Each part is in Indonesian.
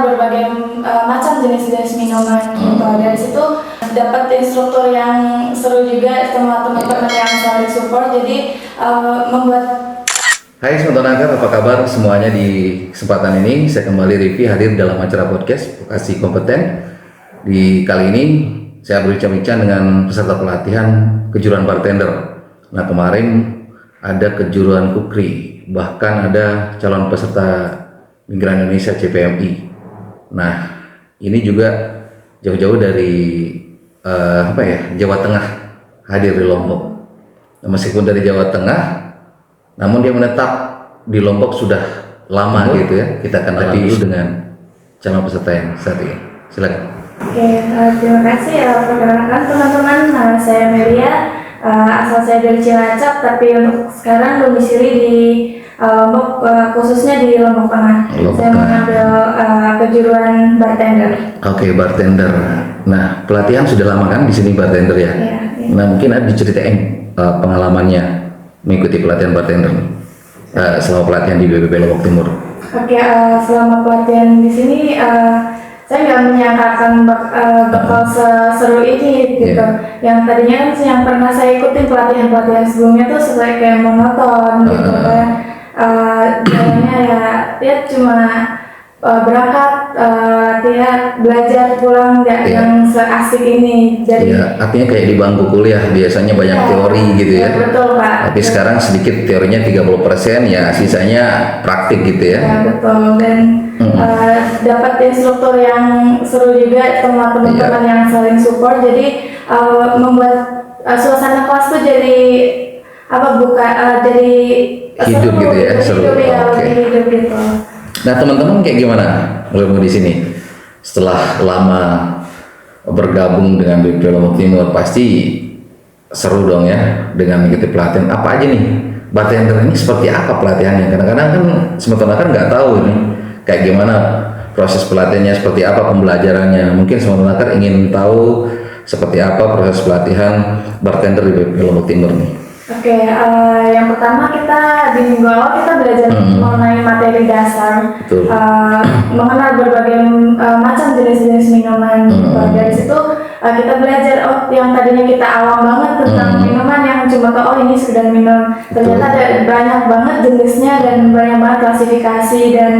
berbagai macam jenis-jenis minuman gitu. Dari situ dapat instruktur yang seru juga, sama teman-teman yang saling support, jadi membuat. Hai Sobat Nakar, apa kabar semuanya? Di kesempatan ini saya kembali Rivi hadir dalam acara podcast Vokasi Kompeten. Di kali ini saya berbincang-bincang dengan peserta pelatihan kejuruan bartender. Nah, kemarin ada kejuruan kukri, bahkan ada calon peserta Migran Indonesia CPMI. Nah, ini juga jauh-jauh dari Jawa Tengah hadir di Lombok. Nah, meskipun dari Jawa Tengah, namun dia menetap di Lombok sudah lama gitu ya. Kita akan kenalan dulu dengan calon peserta yang saat ini. Silakan. Oke, terima kasih ya. Perkenalkan teman-teman, nama saya Melia. Asal saya dari Cilacap, tapi untuk sekarang domisili di Lombok, khususnya di Lombok Tengah. Saya mengambil kejuruan bartender. Oke, bartender. Nah, pelatihan sudah lama kan di sini bartender ya? Iya. Nah, mungkin ada diceritain pengalamannya mengikuti pelatihan bartender selama pelatihan di BPP Lombok Timur. Oke, selama pelatihan di sini saya nggak menyangkakan bakal seseru ini gitu. Yang tadinya kan yang pernah saya ikutin pelatihan sebelumnya tuh sesuai kayak monoton gitu kan. Jalannya ya cuma berangkat, latihan, belajar, pulang, nggak yang seasik ini. Jadi artinya kayak di bangku kuliah biasanya banyak teori gitu ya. Betul Pak. Tapi sekarang sedikit teorinya 30%, ya sisanya praktik gitu ya. Ya betul, dan dapat instruktur yang seru juga, sama teman-teman yang saling support, jadi membuat suasana kelas tuh jadi jadi hidup seru, gitu ya, seru. Hidup gitu. Nah, teman-teman kayak gimana ilmu di sini? Setelah lama bergabung dengan BPP Lombok Timur, pasti seru dong ya dengan mengikuti pelatihan. Apa aja nih bartender ini, seperti apa pelatihannya? Kadang-kadang kan sementara kan nggak tahu ini kayak gimana proses pelatihannya, seperti apa pembelajarannya. Mungkin sementara ingin tahu seperti apa proses pelatihan bartender di BPP Lombok Timur nih. Oke, yang pertama kita di minggu awal kita belajar mengenai materi dasar, mengenal berbagai macam jenis-jenis minuman. Dari situ kita belajar, yang tadinya kita awam banget tentang minuman, yang cuma ini sudah minum. Ternyata ada banyak banget jenisnya dan banyak banget klasifikasi dan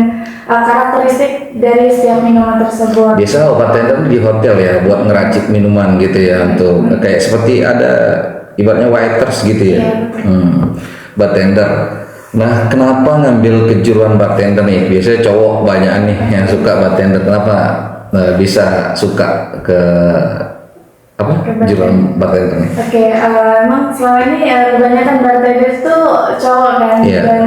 karakteristik dari setiap minuman tersebut. Biasa bartender di hotel ya buat ngeracik minuman gitu ya, untuk kayak seperti ada ibaratnya waiters gitu ya. Bartender. Nah, kenapa ngambil kejuruan bartender nih? Biasanya cowok banyak nih yang suka bartender. Kenapa bisa suka ke kejuruan bartender nih? Oke, emang selama ini kebanyakan bartender itu cowok kan, dan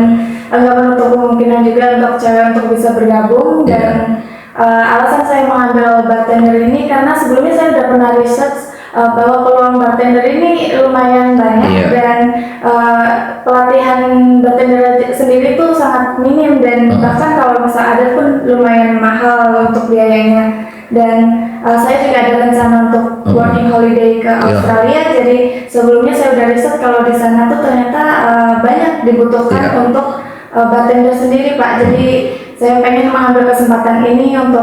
nggak menutup kemungkinan juga untuk cewek untuk bisa bergabung. Dan alasan saya mengambil bartender ini karena sebelumnya saya udah pernah research bahwa peluang bartender ini lumayan banyak, dan pelatihan bartender sendiri itu sangat minim, dan bahkan kalau misal ada pun lumayan mahal untuk biayanya. Dan saya juga ada rencana untuk working holiday ke Australia, jadi sebelumnya saya udah riset kalau di sana tuh ternyata banyak dibutuhkan untuk bartender sendiri Pak. Jadi saya pengen mengambil kesempatan ini untuk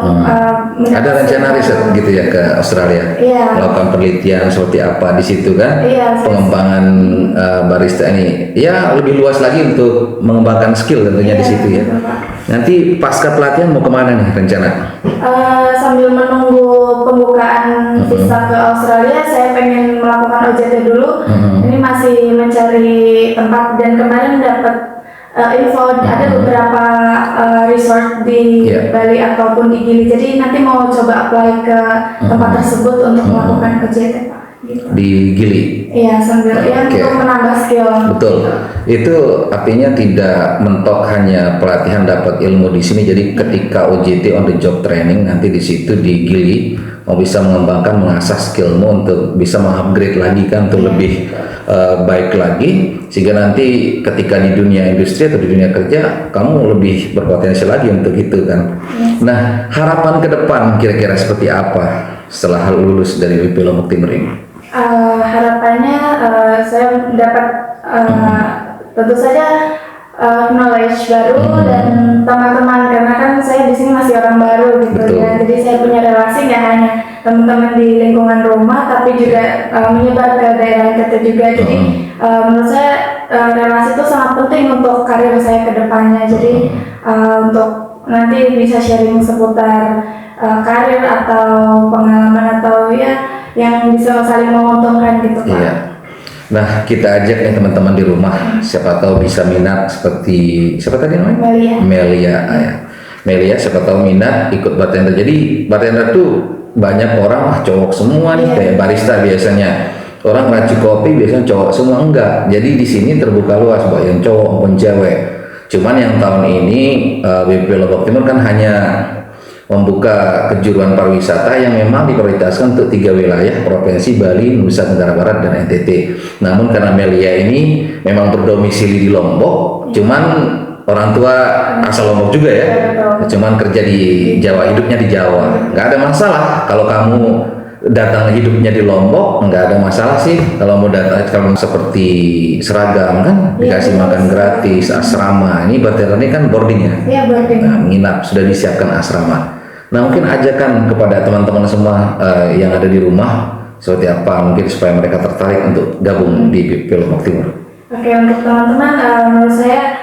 ada rencana riset gitu ya ke Australia, melakukan penelitian seperti apa di situ kan, pengembangan barista ini ya lebih luas lagi untuk mengembangkan skill tentunya di situ ya. Nanti pasca pelatihan mau kemana nih rencana? Sambil menunggu pembukaan visa ke Australia, saya pengen melakukan OJT dulu. Ini masih mencari tempat, dan kemarin dapat info ada beberapa resort di Bali ataupun di Gili, jadi nanti mau coba apply ke tempat tersebut untuk melakukan OJT Pak. Gitu. Di Gili? Iya, sambil untuk menambah skill. Betul, itu artinya tidak mentok hanya pelatihan dapat ilmu di sini, jadi ketika OJT on the job training nanti di situ di Gili mau bisa mengembangkan, mengasah skillmu untuk bisa mengupgrade lagi kan, untuk lebih baik lagi, sehingga nanti ketika di dunia industri atau di dunia kerja kamu lebih berpotensi lagi untuk itu kan. Nah, harapan ke depan kira-kira seperti apa setelah lulus dari BPP Lombok Timur ini? Harapannya saya dapat tentu saja knowledge baru dan teman-teman, karena kan saya di sini masih orang baru gitu. saya punya relasi nggak hanya teman-teman di lingkungan rumah, tapi juga menyebar ke daerah NTT juga. Jadi menurut saya relasi itu sangat penting untuk karir saya ke depannya. Jadi untuk nanti bisa sharing seputar karir atau pengalaman atau ya yang bisa saling menguntungkan gitu Pak. Iya. Nah, kita ajak nih teman-teman di rumah, siapa tahu bisa minat seperti siapa tadi namanya? Melia. Ya. Melia, siapa tahu minat ikut bartender. Jadi bartender tuh banyak orang cowok semua nih, kayak barista biasanya. Orang racik kopi biasanya cowok semua, enggak. Jadi di sini terbuka luas buat yang cowok maupun cewek. Cuman yang tahun ini BP Lombok Timur kan hanya membuka kejuruan pariwisata yang memang diprioritaskan untuk 3 wilayah Provinsi Bali, Nusa Tenggara Barat, dan NTT. Namun karena Melia ini memang berdomisili di Lombok, cuman orang tua asal Lombok juga ya, cuman kerja di Jawa, hidupnya di Jawa, nggak ada masalah. Kalau kamu datang hidupnya di Lombok, nggak ada masalah sih. Kalau mau datang, kalau seperti seragam kan, dikasih makan gratis, asrama. Ini bartender ini kan boarding ya, nah, menginap, sudah disiapkan asrama. Nah, mungkin ajakan kepada teman-teman semua yang ada di rumah seperti apa mungkin supaya mereka tertarik untuk gabung di BP Lombok Timur. Oke, untuk teman-teman menurut saya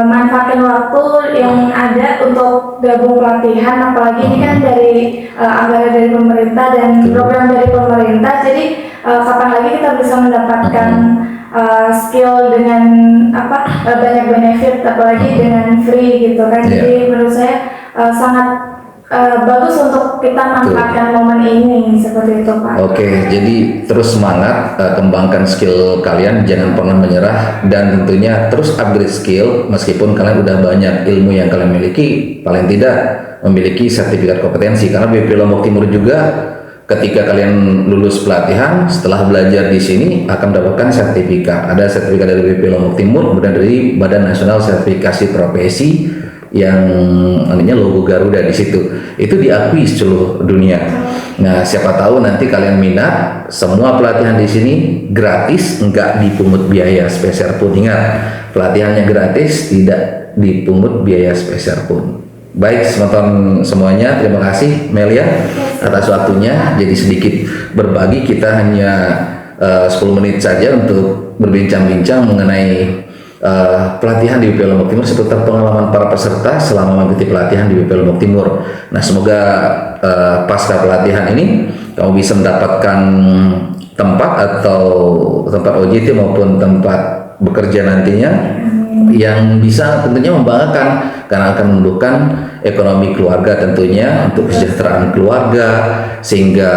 manfaatkan waktu yang ada untuk gabung pelatihan, apalagi ini kan dari anggaran dari pemerintah dan program dari pemerintah. Jadi kapan lagi kita bisa mendapatkan skill dengan banyak benefit, apalagi dengan free gitu kan. Jadi menurut saya sangat bagus untuk kita manfaatkan momen ini seperti itu Pak. Oke, jadi terus semangat, kembangkan skill kalian, jangan pernah menyerah, dan tentunya terus upgrade skill meskipun kalian udah banyak ilmu yang kalian miliki, paling tidak memiliki sertifikat kompetensi. Karena BP Lombok Timur juga ketika kalian lulus pelatihan setelah belajar di sini akan mendapatkan sertifikat. Ada sertifikat dari BP Lombok Timur, kemudian dari Badan Nasional Sertifikasi Profesi yang namanya logo Garuda di situ. Itu diakui seluruh dunia. Nah, siapa tahu nanti kalian minat, semua pelatihan di sini gratis, enggak dipungut biaya spesial pun. Ingat, pelatihannya gratis, tidak dipungut biaya spesial pun. Baik, teman-teman semuanya, terima kasih Melia atas waktunya. Jadi sedikit berbagi, kita hanya 10 menit saja untuk berbincang-bincang mengenai pelatihan di BP Lombok Timur seputar pengalaman para peserta selama mengikuti pelatihan di BP Lombok Timur. Nah, semoga pasca pelatihan ini kamu bisa mendapatkan tempat atau tempat OJT maupun tempat bekerja nantinya yang bisa tentunya membanggakan, karena akan menumbuhkan ekonomi keluarga tentunya, untuk kesejahteraan keluarga, sehingga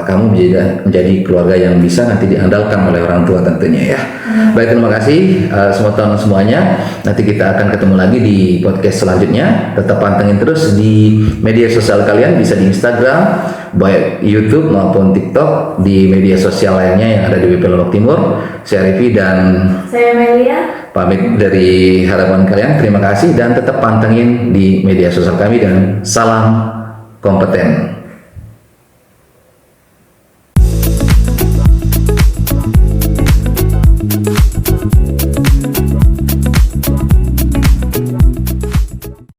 kamu menjadi keluarga yang bisa nanti diandalkan oleh orang tua tentunya ya. Baik, terima kasih teman-teman semuanya. Nanti kita akan ketemu lagi di podcast selanjutnya. Tetap pantengin terus di media sosial kalian, bisa di Instagram, baik YouTube maupun TikTok, di media sosial lainnya yang ada di BP Lombok Timur. Saya Rivi dan saya Melia. Pamit dari harapan kalian. Terima kasih dan tetap pantengin di media sosial kami, dan salam kompeten.